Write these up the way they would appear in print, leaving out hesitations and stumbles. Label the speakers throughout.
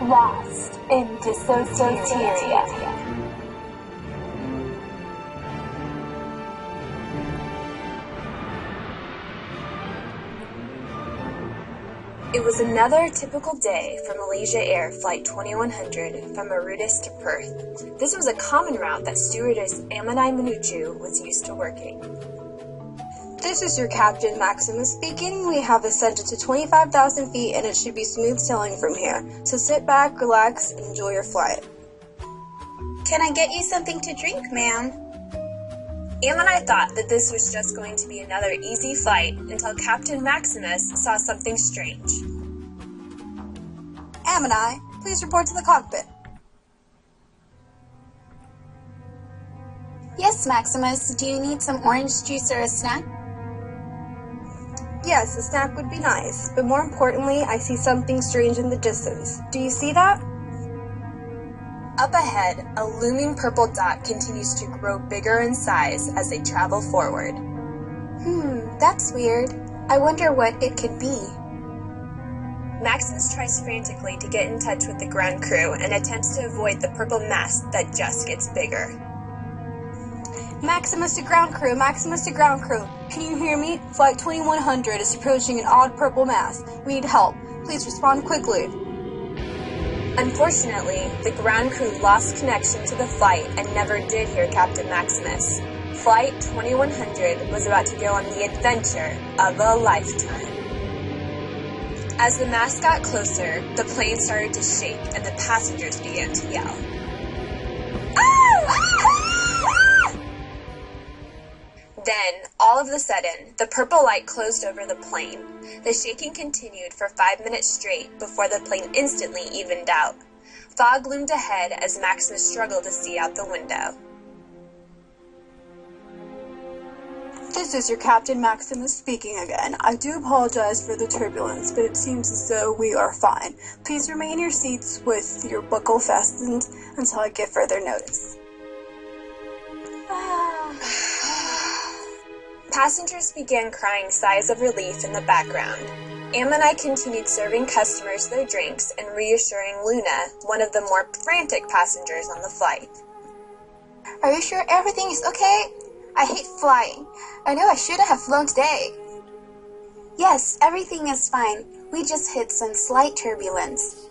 Speaker 1: Lost in Dissoteria. It was another typical day for Malaysia Air Flight 2100 from Mauritius to Perth. This was a common route that stewardess Amanai Manuchu was used to working.
Speaker 2: This is your Captain Maximus speaking. We have ascended to 25,000 feet and it should be smooth sailing from here. So sit back, relax, and enjoy your flight.
Speaker 3: Can I get you something to drink, ma'am?
Speaker 1: Amanai thought that this was just going to be another easy flight until Captain Maximus saw something strange.
Speaker 2: Amanai, please report to the cockpit.
Speaker 3: Yes, Maximus. Do you need some orange juice or a snack?
Speaker 2: Yes, a snack would be nice, but more importantly, I see something strange in the distance. Do you see that?
Speaker 1: Up ahead, a looming purple dot continues to grow bigger in size as they travel forward.
Speaker 3: That's weird. I wonder what it could be.
Speaker 1: Maximus tries frantically to get in touch with the ground crew and attempts to avoid the purple mass that just gets bigger.
Speaker 2: Maximus to ground crew, Maximus to ground crew. Can you hear me? Flight 2100 is approaching an odd purple mass. We need help. Please respond quickly.
Speaker 1: Unfortunately, the ground crew lost connection to the flight and never did hear Captain Maximus. Flight 2100 was about to go on the adventure of a lifetime. As the mass got closer, the plane started to shake and the passengers began to yell. Then, all of a sudden, the purple light closed over the plane. The shaking continued for 5 minutes straight before the plane instantly evened out. Fog loomed ahead as Maximus struggled to see out the window.
Speaker 2: This is your Captain Maximus speaking again. I do apologize for the turbulence, but it seems as though we are fine. Please remain in your seats with your buckle fastened until I give further notice.
Speaker 1: Passengers began crying sighs of relief in the background. Amanai continued serving customers their drinks and reassuring Luna, one of the more frantic passengers on the flight.
Speaker 3: Are you sure everything is okay? I hate flying. I know I shouldn't have flown today. Yes, everything is fine. We just hit some slight turbulence.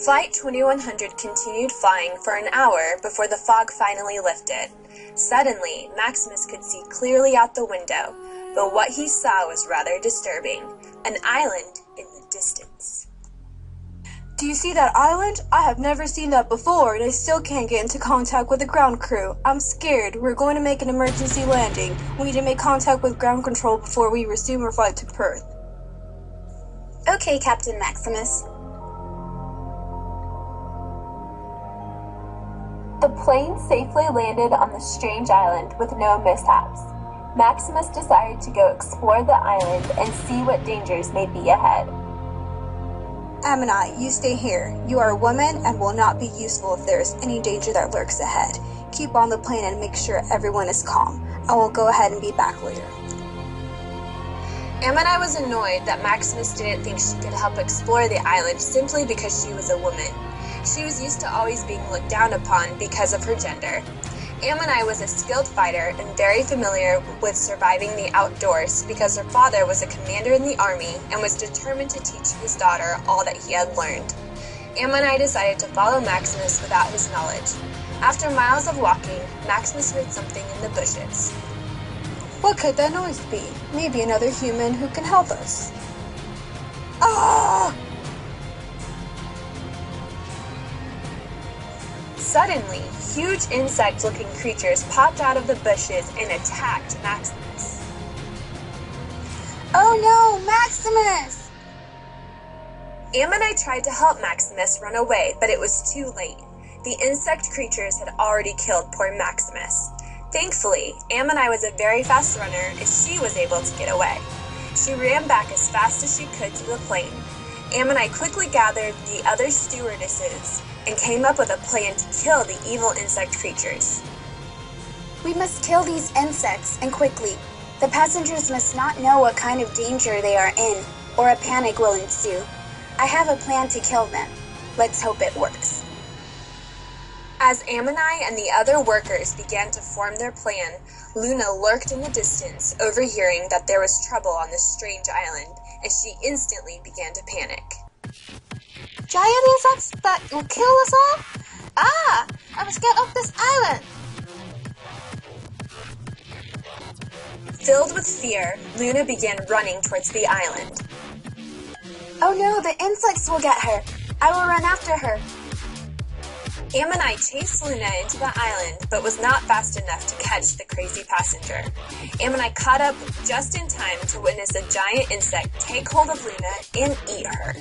Speaker 1: Flight 2100 continued flying for an hour before the fog finally lifted. Suddenly, Maximus could see clearly out the window, but what he saw was rather disturbing. An island in the distance.
Speaker 2: Do you see that island? I have never seen that before, and I still can't get into contact with the ground crew. I'm scared. We're going to make an emergency landing. We need to make contact with ground control before we resume our flight to Perth.
Speaker 3: Okay, Captain Maximus.
Speaker 1: The plane safely landed on the strange island with no mishaps. Maximus decided to go explore the island and see what dangers may be ahead.
Speaker 2: Amanai, you stay here. You are a woman and will not be useful if there is any danger that lurks ahead. Keep on the plane and make sure everyone is calm. I will go ahead and be back later.
Speaker 1: Amanai was annoyed that Maximus didn't think she could help explore the island simply because she was a woman. She was used to always being looked down upon because of her gender. Amanai was a skilled fighter and very familiar with surviving the outdoors because her father was a commander in the army and was determined to teach his daughter all that he had learned. Amanai decided to follow Maximus without his knowledge. After miles of walking, Maximus heard something in the bushes.
Speaker 2: What could that noise be? Maybe another human who can help us. Ah!
Speaker 1: Suddenly, huge insect-looking creatures popped out of the bushes and attacked Maximus.
Speaker 3: Oh no, Maximus!
Speaker 1: Amanai tried to help Maximus run away, but it was too late. The insect creatures had already killed poor Maximus. Thankfully, Amanai was a very fast runner and she was able to get away. She ran back as fast as she could to the plane. Amanai quickly gathered the other stewardesses and came up with a plan to kill the evil insect creatures.
Speaker 3: We must kill these insects, and quickly. The passengers must not know what kind of danger they are in, or a panic will ensue. I have a plan to kill them. Let's hope it works.
Speaker 1: As Ammonai and the other workers began to form their plan, Luna lurked in the distance, overhearing that there was trouble on this strange island, and she instantly began to panic.
Speaker 3: Giant insects that will kill us all? Ah! I must get off this island!
Speaker 1: Filled with fear, Luna began running towards the island.
Speaker 3: Oh no, the insects will get her! I will run after her!
Speaker 1: Ammonai chased Luna into the island, but was not fast enough to catch the crazy passenger. Ammonai caught up just in time to witness a giant insect take hold of Luna and eat her.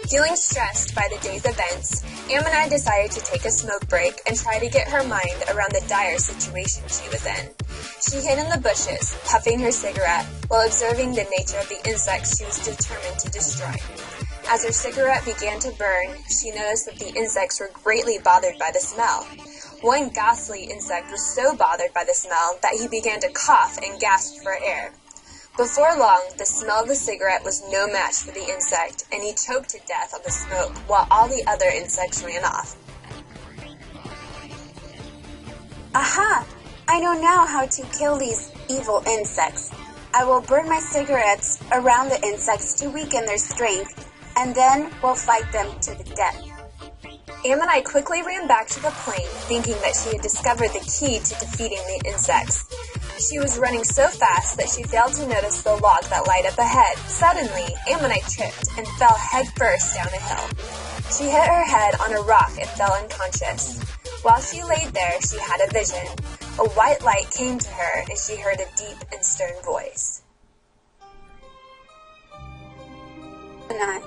Speaker 1: Feeling stressed by the day's events, Ammonai decided to take a smoke break and try to get her mind around the dire situation she was in. She hid in the bushes, puffing her cigarette, while observing the nature of the insects she was determined to destroy. As her cigarette began to burn, she noticed that the insects were greatly bothered by the smell. One ghastly insect was so bothered by the smell that he began to cough and gasp for air. Before long, the smell of the cigarette was no match for the insect, and he choked to death on the smoke while all the other insects ran off.
Speaker 3: Aha! I know now how to kill these evil insects. I will burn my cigarettes around the insects to weaken their strength, and then we'll fight them to the death.
Speaker 1: Ammonai quickly ran back to the plane, thinking that she had discovered the key to defeating the insects. She was running so fast that she failed to notice the log that lied up ahead. Suddenly, Ammonai tripped and fell headfirst down a hill. She hit her head on a rock and fell unconscious. While she laid there, she had a vision. A white light came to her, and she heard a deep and stern voice.
Speaker 3: Ammonai,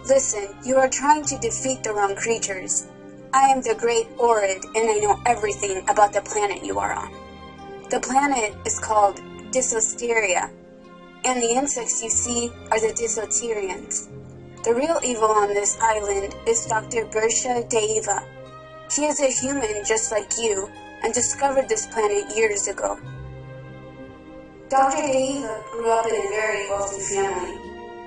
Speaker 3: listen, you are trying to defeat the wrong creatures. I am the great Orid, and I know everything about the planet you are on. The planet is called Dissoteria, and the insects you see are the Dissoterians. The real evil on this island is Dr. Bersha Deiva. He is a human just like you, and discovered this planet years ago. Dr. Deiva grew up in a very wealthy family,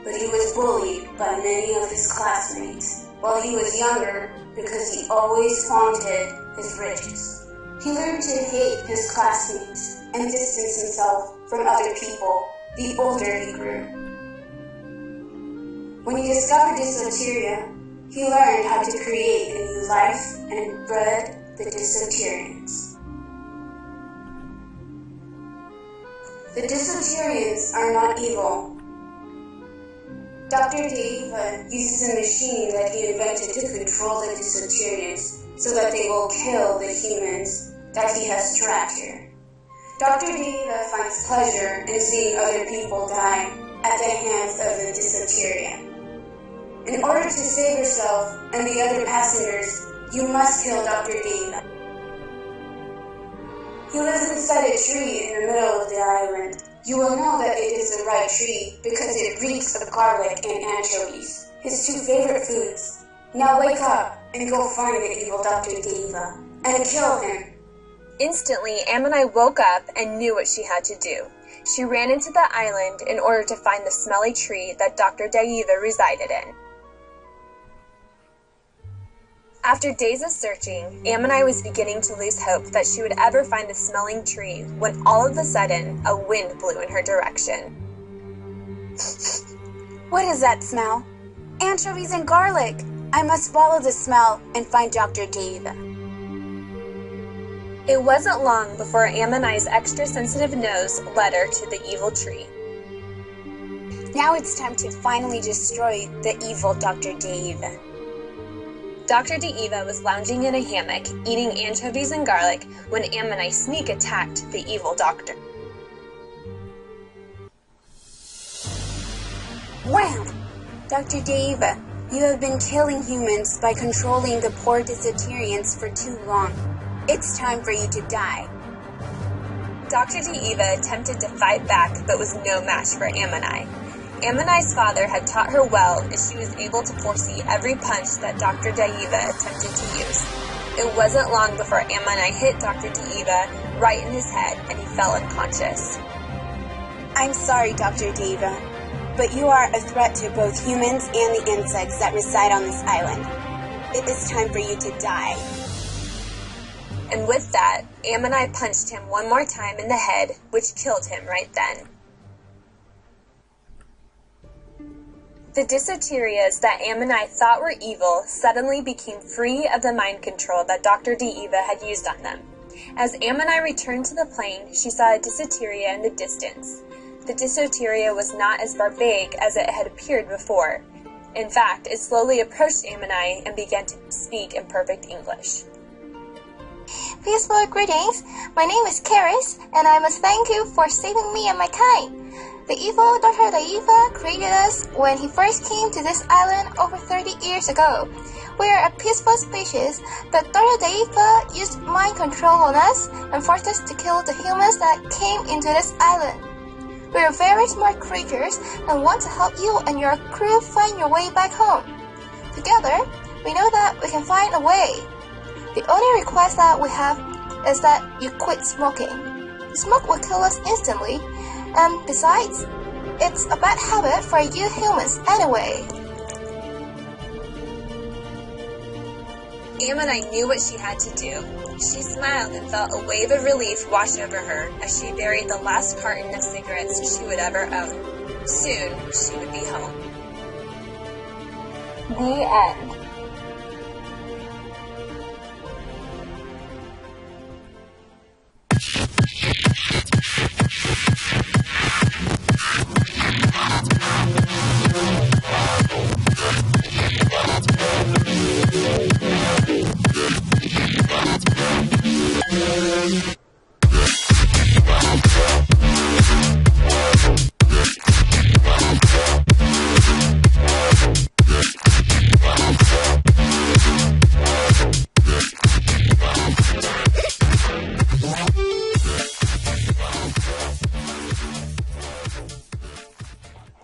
Speaker 3: but he was bullied by many of his classmates while he was younger because he always flaunted his riches. He learned to hate his classmates and distance himself from other people the older he grew. When he discovered Dissoteria, he learned how to create a new life and bred the Dissoterians. The Dissoterians are not evil. Dr. Deiva uses a machine that he invented to control the Dissoterians so that they will kill the humans that he has trapped here. Dr. Deiva finds pleasure in seeing other people die at the hands of the Dissoteria. In order to save yourself and the other passengers, you must kill Dr. Deiva. He lives inside a tree in the middle of the island. You will know that it is the right tree because it reeks of garlic and anchovies, his two favorite foods. Now wake up and go find the evil Dr. Deiva and kill him.
Speaker 1: Instantly, Ammonai woke up and knew what she had to do. She ran into the island in order to find the smelly tree that Dr. Deiva resided in. After days of searching, Ammonai was beginning to lose hope that she would ever find the smelling tree when all of a sudden, a wind blew in her direction.
Speaker 3: What is that smell? Anchovies and garlic! I must follow the smell and find Dr. Deiva.
Speaker 1: It wasn't long before Ammonai's extra-sensitive nose led her to the evil tree.
Speaker 3: Now it's time to finally destroy the evil Dr. Deiva.
Speaker 1: Dr. Deiva was lounging in a hammock, eating anchovies and garlic, when Ammonai sneak attacked the evil doctor.
Speaker 3: Wham! Dr. Deiva, you have been killing humans by controlling the poor Dissoterians for too long. It's time for you to die.
Speaker 1: Dr. Deiva attempted to fight back, but was no match for Ammonai. Ammonai's father had taught her well, and she was able to foresee every punch that Dr. Deiva attempted to use. It wasn't long before Ammonai hit Dr. Deiva right in his head, and he fell unconscious.
Speaker 3: I'm sorry, Dr. Deiva, but you are a threat to both humans and the insects that reside on this island. It is time for you to die.
Speaker 1: And with that, Ammonai punched him one more time in the head, which killed him right then. The Dissoterias that Ammonai thought were evil suddenly became free of the mind control that Dr. Diva had used on them. As Ammonai returned to the plane, she saw a Dissoteria in the distance. The Dissoteria was not as barbaric as it had appeared before. In fact, it slowly approached Ammonai and began to speak in perfect English.
Speaker 3: Peaceful greetings. My name is Karis, and I must thank you for saving me and my kind. The evil Dr. Daiva created us when he first came to this island over 30 years ago. We are a peaceful species, but Dr. Daiva used mind control on us and forced us to kill the humans that came into this island. We are very smart creatures and want to help you and your crew find your way back home. Together, we know that we can find a way. The only request that we have is that you quit smoking. Smoke will kill us instantly, and besides, it's a bad habit for you humans anyway.
Speaker 1: Ammonai knew what she had to do. She smiled and felt a wave of relief wash over her as she buried the last carton of cigarettes she would ever own. Soon, she would be home.
Speaker 2: The end.